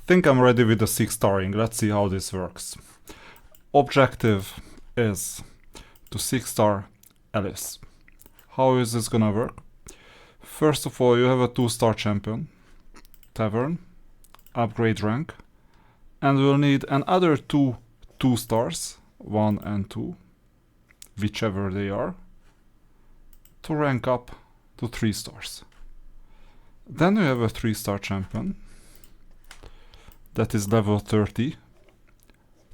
think I'm ready with the 6-starring. Let's see how this works. Objective is to 6-star Alice. How is this gonna work? First of all, you have a 2-star champion, Tavern, upgrade rank, and we'll need another 2 2-stars, 1 and 2, whichever they are, to rank up to 3 stars. Then we have a 3-star champion that is level 30,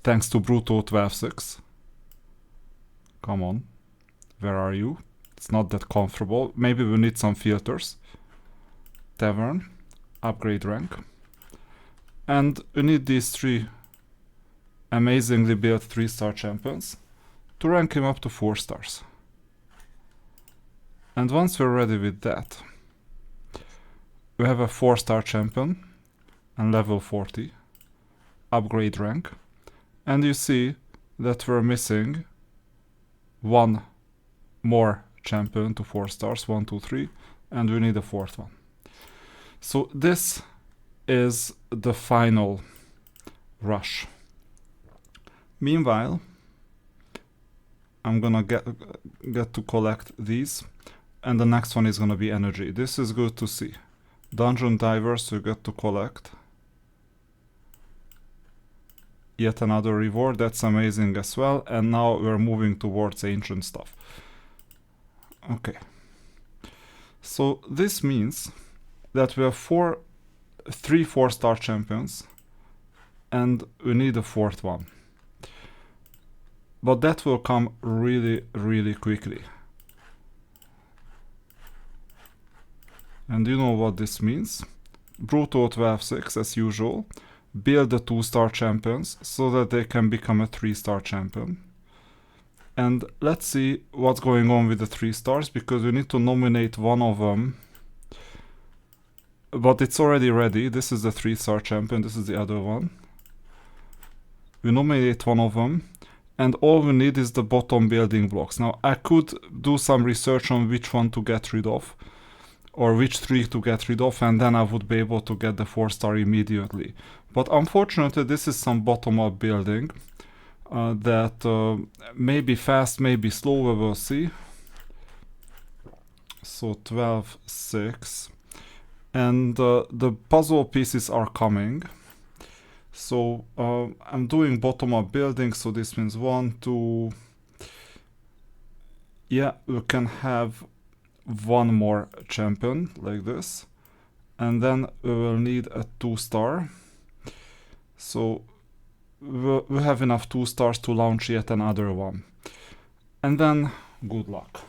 thanks to Bruto 12-6. Come on, where are you? It's not that comfortable. Maybe we need some filters. Tavern, upgrade rank. And we need these 3 amazingly built 3-star champions to rank him up to 4 stars. And once we're ready with that, we have a 4-star champion and level 40, upgrade rank, and you see that we're missing 1 more champion to 4 stars, 1, 2, 3, and we need a 4th one. So this is the final rush. Meanwhile, I'm gonna get to collect these, and the next one is gonna be energy. This is good to see. Dungeon divers, you get to collect yet another reward. That's amazing as well. And now we're moving towards ancient stuff. Okay, so this means that we have 3 4-star champions, and we need a 4th one. But that will come really, really quickly. And you know what this means. Bruto 12-6 as usual. Build the 2-star champions so that they can become a 3-star champion. And let's see what's going on with the 3 stars, because we need to nominate one of them. But it's already ready. This is the 3-star champion, this is the other one. We nominate one of them, and all we need is the bottom building blocks. Now I could do some research on which one to get rid of, or which 3 to get rid of, and then I would be able to get the 4-star immediately. But unfortunately this is some bottom-up building that may be fast, may be slow, we will see. So 12-6, and the puzzle pieces are coming. So I'm doing bottom-up building, so this means 1, 2, yeah, we can have 1 more champion like this, and then we will need a 2-star. So we have enough 2 stars to launch yet another one, and then good luck.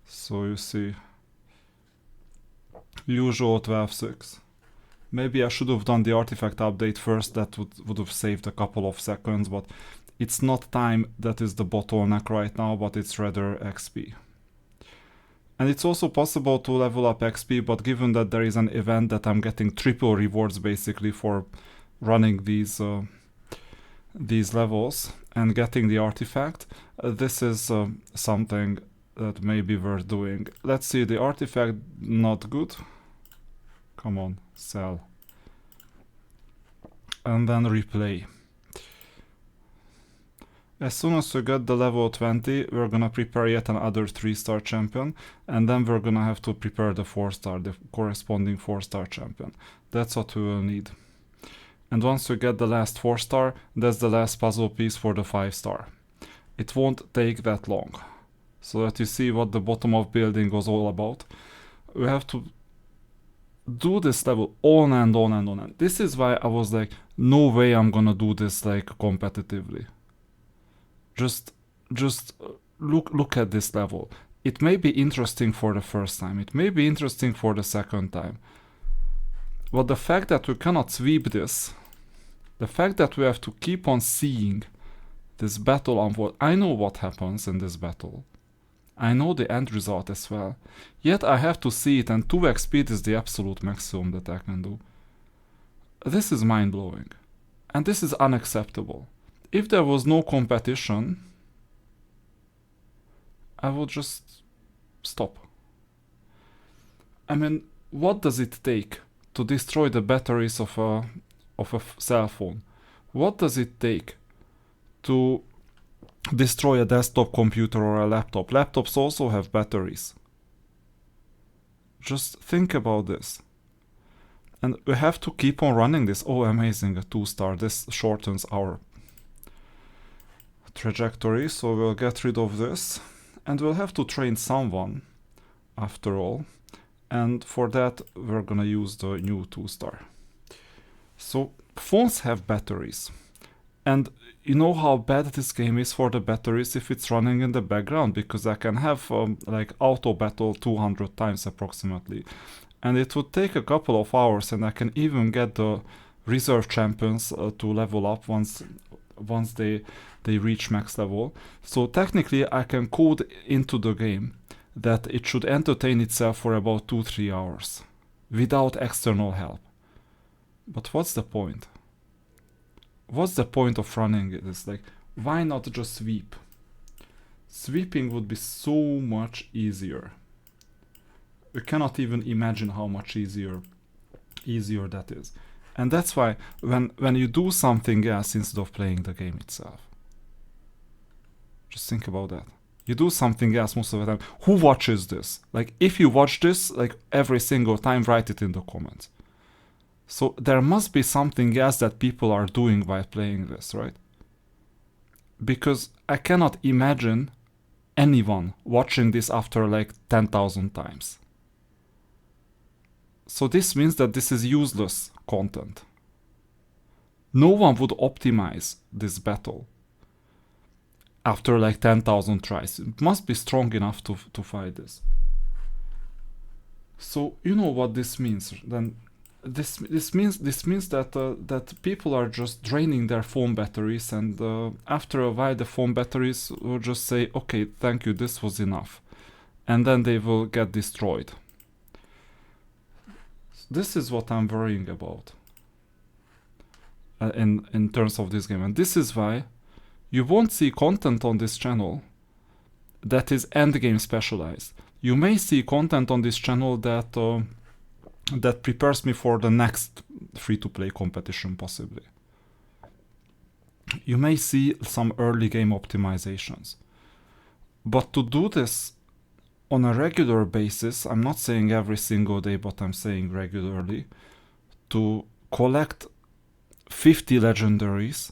So you see, usual 12-6. Maybe I should have done the artifact update first. That would have saved a couple of seconds, but it's not time that is the bottleneck right now, but it's rather XP. And it's also possible to level up XP, but given that there is an event that I'm getting triple rewards basically for running these levels and getting the artifact, this is something that may be worth doing. Let's see, the artifact, not good. Come on, sell. And then replay. As soon as we get the level 20, we're gonna prepare yet another 3-star champion, and then we're gonna have to prepare the 4-star, the corresponding 4-star champion. That's what we will need. And once we get the last 4-star, that's the last puzzle piece for the 5-star. It won't take that long. So that you see what the bottom of building was all about. We have to do this level on and on and on. And this is why I was like, no way I'm gonna do this like competitively. Just look at this level. It may be interesting for the first time. It may be interesting for the second time. But the fact that we cannot sweep this, the fact that we have to keep on seeing this battle unfold. I know what happens in this battle. I know the end result as well. Yet I have to see it, and 2x speed is the absolute maximum that I can do. This is mind-blowing. And this is unacceptable. If there was no competition, I would just stop. I mean, what does it take to destroy the batteries of a cell phone? What does it take to destroy a desktop computer or a laptop? Laptops also have batteries. Just think about this. And we have to keep on running this. Oh, amazing, a 2-star. This shortens our trajectory, so we'll get rid of this. And we'll have to train someone, after all. And for that, we're gonna use the new 2-star. So, phones have batteries. And you know how bad this game is for the batteries if it's running in the background, because I can have like auto battle 200 times approximately. And it would take a couple of hours, and I can even get the reserve champions to level up once they reach max level. So technically I can code into the game that it should entertain itself for about 2-3 hours without external help. But what's the point? What's the point of running this? Like, why not just sweep? Sweeping would be so much easier. You cannot even imagine how much easier that is. And that's why when you do something else instead of playing the game itself, just think about that. You do something else most of the time. Who watches this? Like, if you watch this, like, every single time, write it in the comments. So there must be something else that people are doing while playing this, right? Because I cannot imagine anyone watching this after like 10,000 times. So this means that this is useless content. No one would optimize this battle after like 10,000 tries. It must be strong enough to fight this. So you know what this means. Then this means that that people are just draining their phone batteries, and after a while the phone batteries will just say, okay, thank you, this was enough, and then they will get destroyed. This is what I'm worrying about in terms of this game, and this is why you won't see content on this channel that is endgame specialized. You may see content on this channel that that prepares me for the next free-to-play competition, possibly. You may see some early game optimizations. But to do this on a regular basis, I'm not saying every single day, but I'm saying regularly, to collect 50 legendaries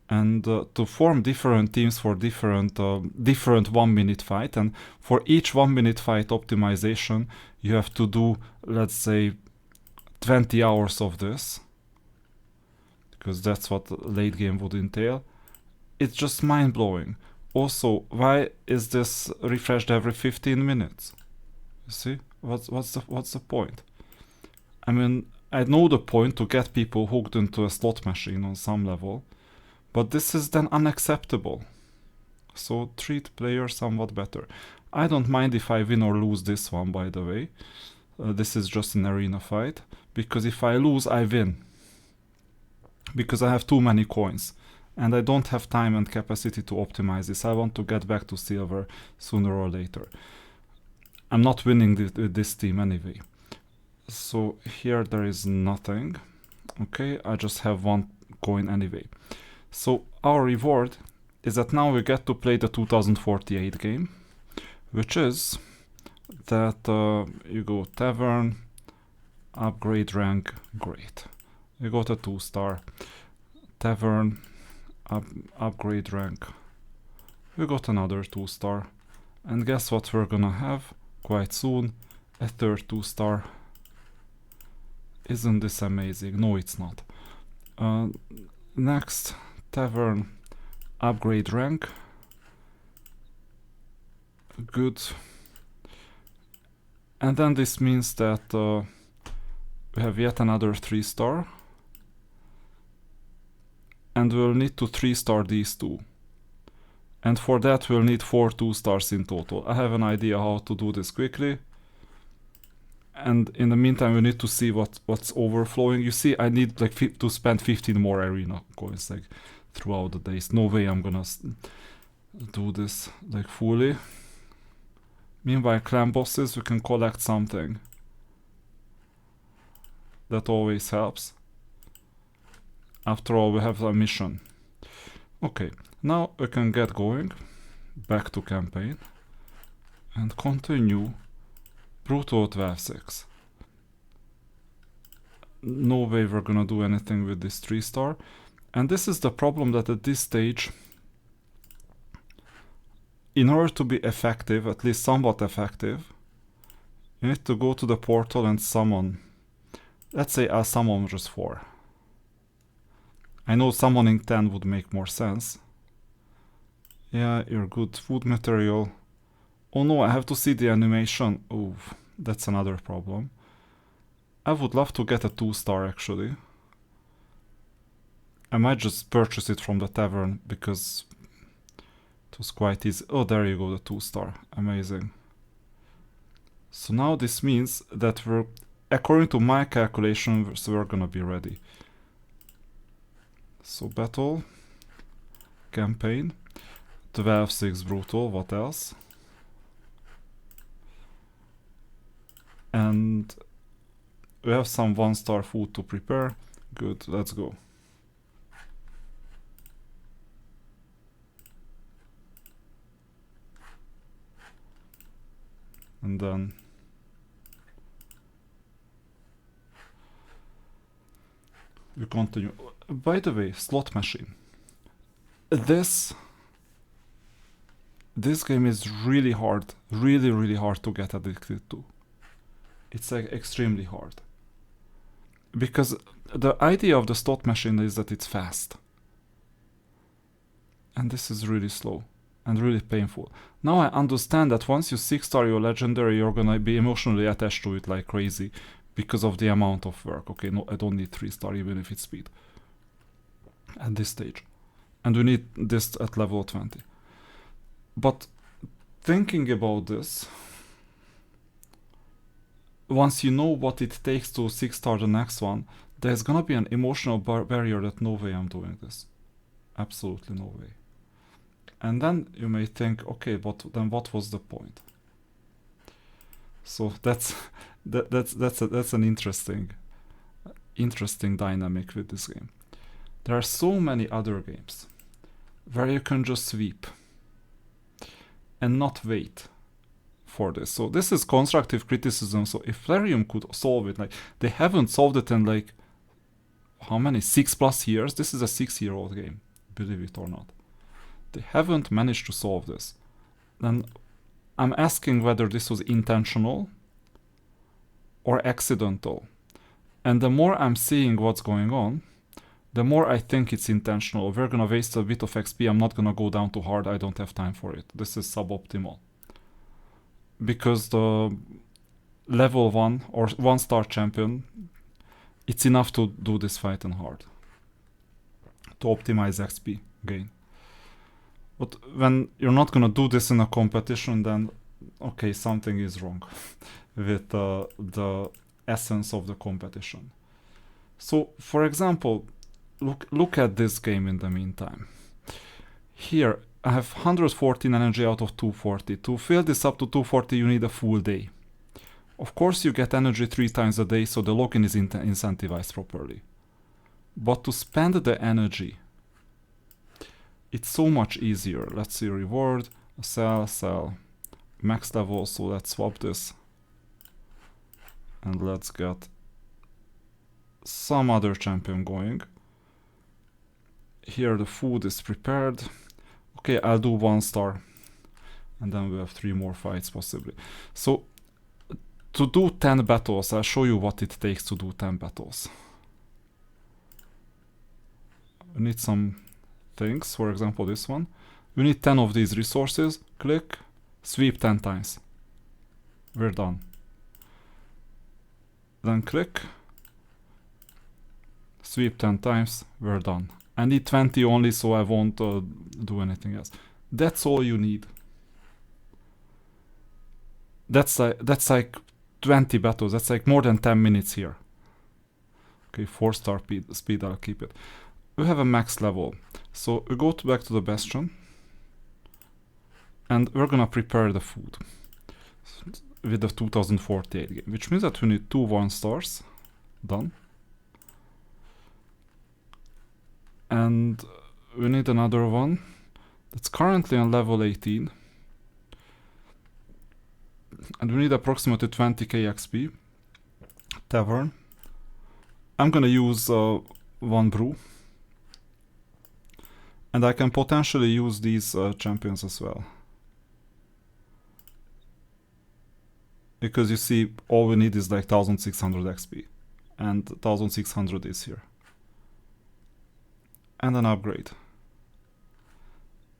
and to form different teams for different 1-minute fight, and for each 1-minute fight optimization you have to do, let's say, 20 hours of this, because that's what late game would entail. It's just mind-blowing. Also, why is this refreshed every 15 minutes? You see, what's the point? I mean, I know the point, to get people hooked into a slot machine on some level, but this is then unacceptable. So treat players somewhat better. I don't mind if I win or lose this one, by the way. This is just an arena fight, because if I lose, I win. Because I have too many coins, and I don't have time and capacity to optimize this. I want to get back to silver sooner or later. I'm not winning this team anyway. So here there is nothing. Okay, I just have 1 coin anyway. So our reward is that now we get to play the 2048 game, which is that you go tavern, upgrade rank, great. You got a 2-star. Tavern, upgrade rank. We got another 2-star. And guess what we're gonna have quite soon? A third 2-star. Isn't this amazing? No, it's not. Next, tavern, upgrade rank. Good. And then this means that we have yet another 3-star. And we'll need to 3-star these two. And for that we'll need 4 2-stars in total. I have an idea how to do this quickly. And in the meantime we need to see what's overflowing. You see, I need like to spend 15 more arena coins like throughout the days. No way I'm gonna do this like fully. Meanwhile, clan bosses, we can collect something. That always helps. After all, we have a mission. Okay, now we can get going. Back to campaign. And continue Brutal 12-6. No way we're gonna do anything with this 3-star. And this is the problem, that at this stage, in order to be effective, at least somewhat effective, you need to go to the portal and summon. Let's say I'll summon just 4. I know summoning 10 would make more sense. Yeah, you're good. Food material. Oh no, I have to see the animation. Oh, that's another problem. I would love to get a 2-star actually. I might just purchase it from the tavern because it was quite easy. Oh, there you go, the 2-star. Amazing. So now this means that we're, according to my calculations, we're gonna be ready. So battle, campaign, 12-6 brutal, what else? And we have some 1-star food to prepare. Good, let's go. And then we continue. By the way, slot machine. This game is really hard, really hard to get addicted to. It's like extremely hard. Because the idea of the slot machine is that it's fast. And this is really slow and really painful. Now I understand that once you 6-star your legendary, you're gonna be emotionally attached to it like crazy because of the amount of work. Okay, no, I don't need 3-star even if it's speed at this stage. And we need this at level 20. But thinking about this, once you know what it takes to 6-star the next one, there's gonna be an emotional barrier that no way I'm doing this. Absolutely no way. And then you may think, okay, but then what was the point? So that's an interesting dynamic with this game. There are so many other games where you can just sweep and not wait for this. So this is constructive criticism. So if Plarium could solve it, like they haven't solved it in like how many, 6+ years? This is a 6-year-old game, believe it or not. They haven't managed to solve this. Then I'm asking whether this was intentional or accidental. And the more I'm seeing what's going on, the more I think it's intentional. We're gonna waste a bit of XP. I'm not gonna go down too hard. I don't have time for it. This is suboptimal. Because the level 1 or 1-star champion, it's enough to do this fight in hard. To optimize XP gain. But when you're not gonna do this in a competition, then okay, something is wrong with the essence of the competition. So, for example, look at this game in the meantime. Here, I have 114 energy out of 240. To fill this up to 240, you need a full day. Of course, you get energy 3 times a day, so the login is incentivized properly. But to spend the energy, it's so much easier. Let's see, reward, sell, max level, so let's swap this. And let's get some other champion going. Here the food is prepared. Okay, I'll do 1-star. And then we have 3 more fights possibly. So, to do 10 battles, I'll show you what it takes to do 10 battles. We need some things, for example this one. We need 10 of these resources. Click, sweep 10 times. We're done. Then click, sweep 10 times, we're done. I need 20 only, so I won't do anything else. That's all you need. That's like 20 battles. That's like more than 10 minutes here. Okay, 4-star speed, I'll keep it. We have a max level. So we go back to the Bastion. And we're gonna prepare the food. With the 2048 game. Which means that we need 2 1-stars. Done. And we need another one that's currently on level 18. And we need approximately 20k XP. Tavern. I'm gonna use one brew. And I can potentially use these champions as well. Because you see, all we need is like 1600 XP. And 1600 is here. And an upgrade.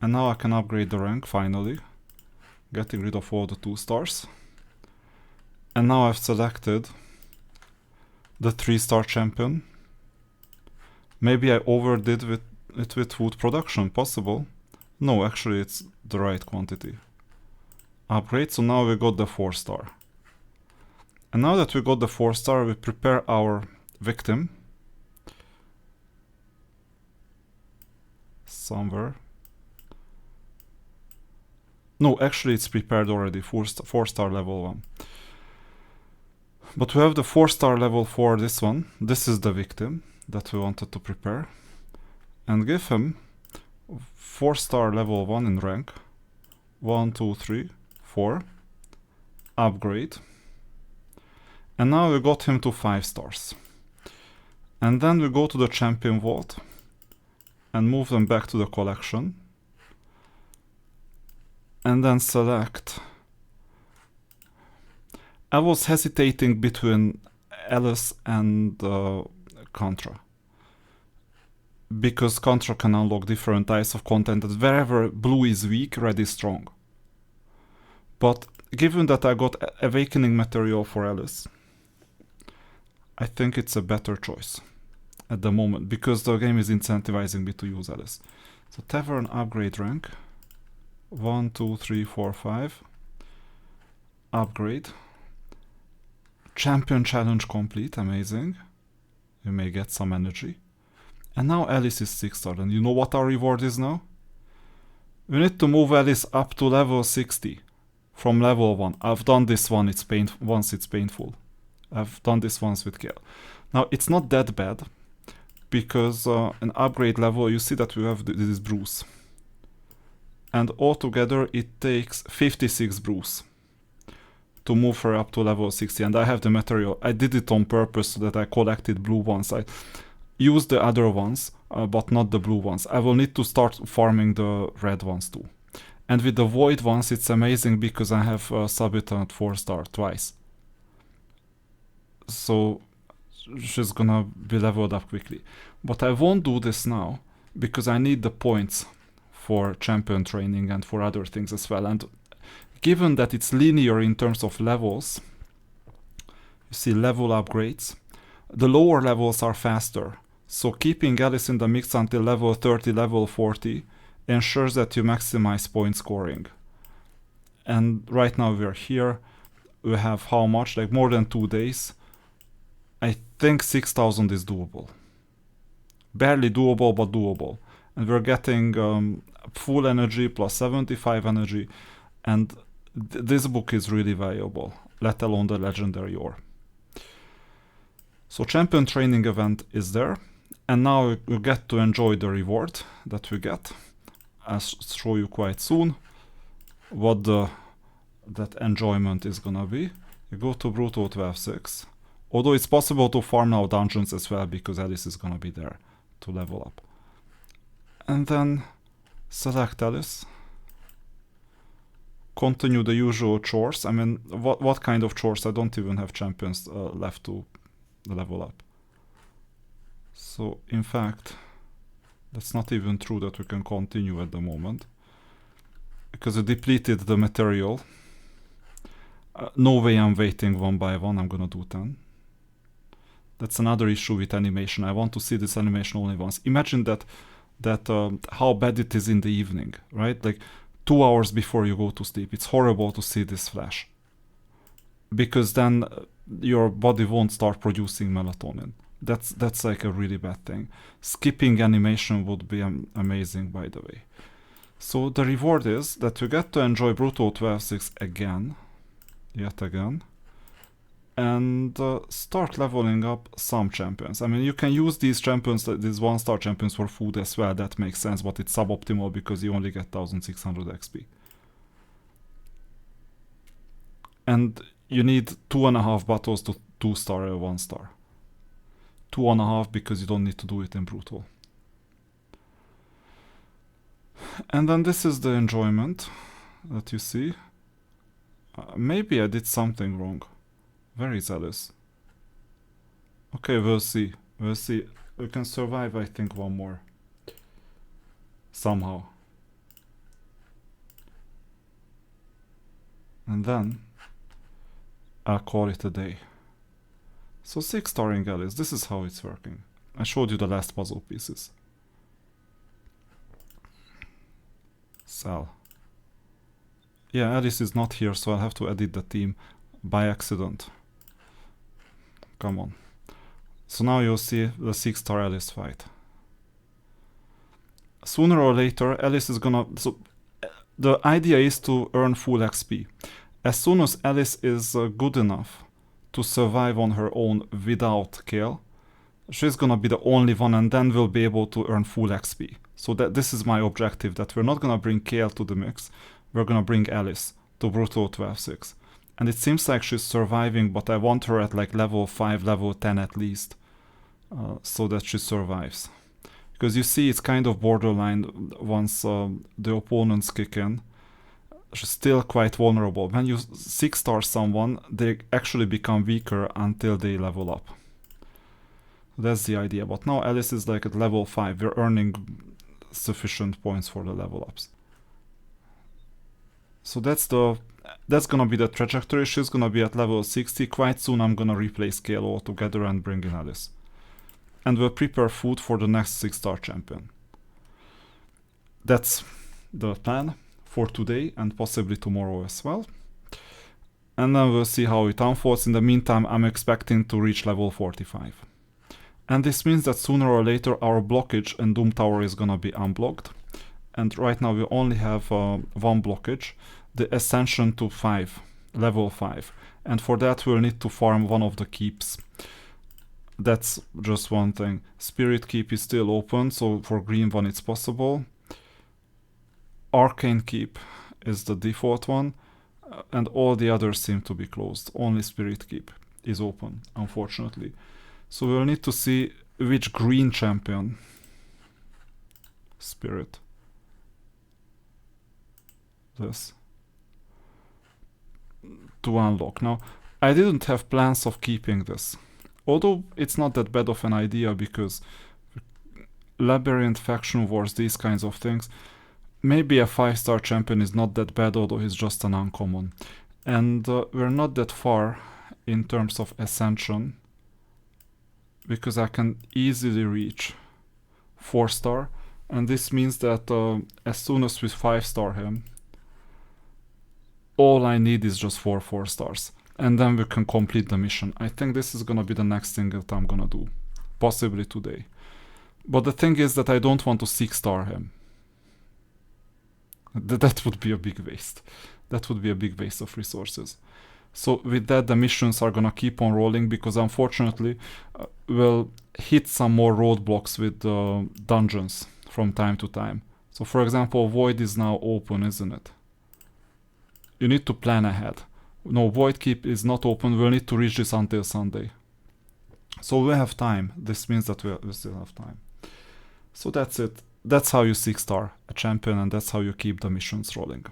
And now I can upgrade the rank finally. Getting rid of all the 2 stars. And now I've selected the 3-star champion. Maybe I overdid it with food production, possible. No, actually it's the right quantity. Upgrade, so now we got the 4-star. And now that we got the 4-star, we prepare our victim. Somewhere. No, actually it's prepared already, 4-star level 1. But we have the 4-star level for this one. This is the victim that we wanted to prepare. And give him 4-star level 1 in rank. 1, 2, 3, 4. Upgrade. And now we got him to 5 stars. And then we go to the champion vault and move them back to the collection. And then select. I was hesitating between Alice and Contra. Because Contra can unlock different types of content that wherever blue is weak, red is strong. But given that I got awakening material for Alice, I think it's a better choice at the moment, because the game is incentivizing me to use Alice. So Tavern upgrade rank. 1, 2, 3, 4, 5. Upgrade. Champion challenge complete, amazing. You may get some energy. And now Alice is 6-star, and you know what our reward is now? We need to move Alice up to level 60 from level 1. I've done this one, once it's painful. I've done this once with Gale. Now it's not that bad, because an upgrade level, you see that we have this brews. And altogether it takes 56 brews to move her up to level 60, and I have the material. I did it on purpose so that I collected blue ones. I used the other ones, but not the blue ones. I will need to start farming the red ones too. And with the void ones, it's amazing because I have Sabitan at 4-star twice. So she's gonna be leveled up quickly. But I won't do this now because I need the points for champion training and for other things as well. And given that it's linear in terms of levels, you see level upgrades, the lower levels are faster. So keeping Alice in the mix until level 30, level 40 ensures that you maximize point scoring. And right now we're here. We have how much? Like more than 2 days. I think 6,000 is doable. Barely doable, but doable. And we're getting full energy plus 75 energy. And this book is really valuable, let alone the legendary ore. So champion training event is there. And now you get to enjoy the reward that we get. I'll show you quite soon what that enjoyment is gonna be. You go to Brutal 12.6. Although it's possible to farm now dungeons as well, because Alice is gonna be there to level up. And then select Alice. Continue the usual chores. I mean, what kind of chores? I don't even have champions left to level up. So in fact, that's not even true that we can continue at the moment, because I depleted the material. No way I'm waiting one by one. I'm gonna do 10. That's another issue with animation. I want to see this animation only once. Imagine that how bad it is in the evening, right? Like 2 hours before you go to sleep. It's horrible to see this flash, because then your body won't start producing melatonin. That's like a really bad thing. Skipping animation would be amazing, by the way. So the reward is that you get to enjoy Brutal 12.6 again, yet again. and start leveling up some champions. I mean, you can use these champions, these 1-star champions, for food as well. That makes sense, but it's suboptimal because you only get 1600 XP. And you need 2.5 battles to 2-star a 1-star. 2.5 because you don't need to do it in brutal. And then this is the enjoyment that you see. Maybe I did something wrong. Where is Alice? Okay, we'll see. We'll see. We can survive, I think, one more. Somehow. And then I'll call it a day. So 6-starring Alice, this is how it's working. I showed you the last puzzle pieces. Sell. Yeah, Alice is not here, so I'll have to edit the team by accident. Come on. So now you'll see the 6-star Alice fight. Sooner or later, Alice is gonna... So the idea is to earn full XP. As soon as Alice is good enough to survive on her own without Kayle, she's gonna be the only one, and then we'll be able to earn full XP. So that this is my objective, that we're not gonna bring Kayle to the mix, we're gonna bring Alice to Brutal 12-6. And it seems like she's surviving, but I want her at like level 5, level 10 at least, so that she survives. Because you see, it's kind of borderline once the opponents kick in. She's still quite vulnerable. When you 6-star someone, they actually become weaker until they level up. That's the idea. But now Alice is like at level 5. We're earning sufficient points for the level ups. So that's gonna be the trajectory. She's gonna be at level 60. Quite soon I'm gonna replace Kayle altogether and bring in Alice. And we'll prepare food for the next 6-star champion. That's the plan for today and possibly tomorrow as well. And then we'll see how it unfolds. In the meantime, I'm expecting to reach level 45. And this means that sooner or later our blockage in Doom Tower is gonna be unblocked. And right now we only have one blockage, the Ascension to 5, level 5. And for that we'll need to farm one of the keeps. That's just one thing. Spirit Keep is still open, so for green one it's possible. Arcane Keep is the default one, and all the others seem to be closed. Only Spirit Keep is open, unfortunately. So we'll need to see which green champion. Spirit. This. To unlock. Now, I didn't have plans of keeping this. Although it's not that bad of an idea, because Labyrinth, Faction Wars, these kinds of things, maybe a 5-star champion is not that bad, although he's just an uncommon. And we're not that far in terms of Ascension, because I can easily reach 4-star, and this means that as soon as we 5-star him, all I need is just 4 4-stars. And then we can complete the mission. I think this is gonna be the next thing that I'm gonna do. Possibly today. But the thing is that I don't want to 6-star him. That would be a big waste. That would be a big waste of resources. So with that, the missions are gonna keep on rolling, because unfortunately we'll hit some more roadblocks with dungeons from time to time. So for example, Void is now open, isn't it? You need to plan ahead. No, Void Keep is not open. We'll need to reach this until Sunday. So we have time. This means that we still have time. So that's it. That's how you 6-star a champion, and that's how you keep the missions rolling.